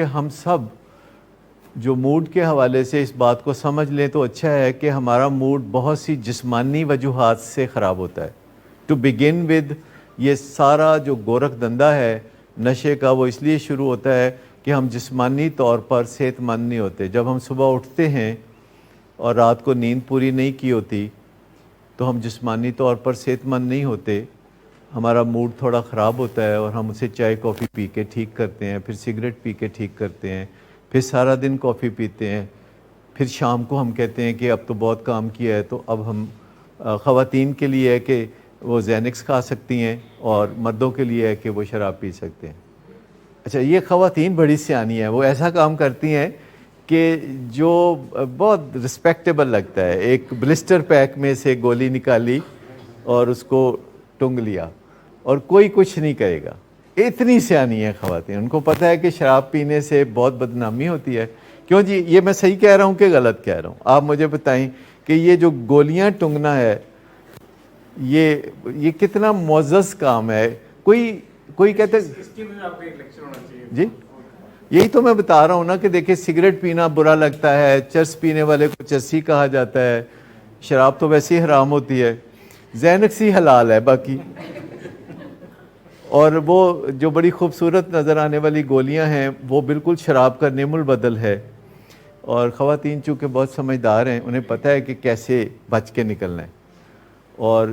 کہ ہم سب جو موڈ کے حوالے سے اس بات کو سمجھ لیں تو اچھا ہے کہ ہمارا موڈ بہت سی جسمانی وجوہات سے خراب ہوتا ہے. ٹو بگن ود یہ سارا جو گورکھ دھندا ہے نشے کا وہ اس لیے شروع ہوتا ہے کہ ہم جسمانی طور پر صحت مند نہیں ہوتے. جب ہم صبح اٹھتے ہیں اور رات کو نیند پوری نہیں کی ہوتی تو ہم جسمانی طور پر صحت مند نہیں ہوتے, ہمارا موڈ تھوڑا خراب ہوتا ہے اور ہم اسے چائے کافی پی کے ٹھیک کرتے ہیں, پھر سگریٹ پی کے ٹھیک کرتے ہیں, پھر سارا دن کافی پیتے ہیں, پھر شام کو ہم کہتے ہیں کہ اب تو بہت کام کیا ہے تو اب ہم خواتین کے لیے ہے کہ وہ زینکس کھا سکتی ہیں اور مردوں کے لیے ہے کہ وہ شراب پی سکتے ہیں. اچھا, یہ خواتین بڑی سیانی ہیں, وہ ایسا کام کرتی ہیں کہ جو بہت رسپیکٹیبل لگتا ہے. ایک بلسٹر پیک میں سے گولی نکالی اور اس کو ٹنگ لیا اور کوئی کچھ نہیں کرے گا. اتنی سیانی ہیں خواتین, ان کو پتہ ہے کہ شراب پینے سے بہت بدنامی ہوتی ہے. کیوں جی, یہ میں صحیح کہہ رہا ہوں کہ غلط کہہ رہا ہوں؟ آپ مجھے بتائیں کہ یہ جو گولیاں ٹنگنا ہے یہ کتنا معزز کام ہے. کوئی کہتے جی, یہی تو میں بتا رہا ہوں نا کہ دیکھیں سگریٹ پینا برا لگتا ہے, چرس پینے والے کو چرسی کہا جاتا ہے, شراب تو ویسے ہی حرام ہوتی ہے, زینکس ہی حلال ہے باقی. اور وہ جو بڑی خوبصورت نظر آنے والی گولیاں ہیں وہ بالکل شراب کا نعم البدل ہے. اور خواتین چونکہ بہت سمجھدار ہیں, انہیں پتہ ہے کہ کیسے بچ کے نکلنا ہے اور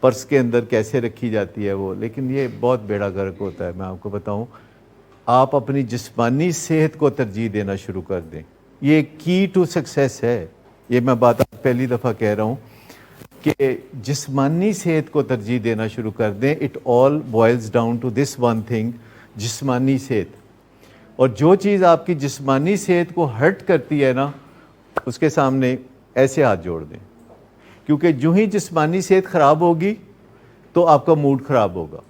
پرس کے اندر کیسے رکھی جاتی ہے وہ. لیکن یہ بہت بیڑا غرق ہوتا ہے. میں آپ کو بتاؤں, آپ اپنی جسمانی صحت کو ترجیح دینا شروع کر دیں. یہ کی ٹو سکسیس ہے. یہ میں بات پہلی دفعہ کہہ رہا ہوں کہ جسمانی صحت کو ترجیح دینا شروع کر دیں. It all boils down to this one thing, جسمانی صحت. اور جو چیز آپ کی جسمانی صحت کو ہرٹ کرتی ہے نا, اس کے سامنے ایسے ہاتھ جوڑ دیں, کیونکہ جو ہی جسمانی صحت خراب ہوگی تو آپ کا موڈ خراب ہوگا.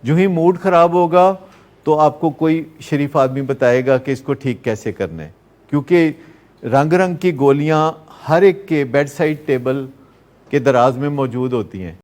جو ہی موڈ خراب ہوگا تو آپ کو کوئی شریف آدمی بتائے گا کہ اس کو ٹھیک کیسے کرنا ہے, کیونکہ رنگ رنگ کی گولیاں ہر ایک کے بیڈ سائڈ ٹیبل کے دراز میں موجود ہوتی ہیں.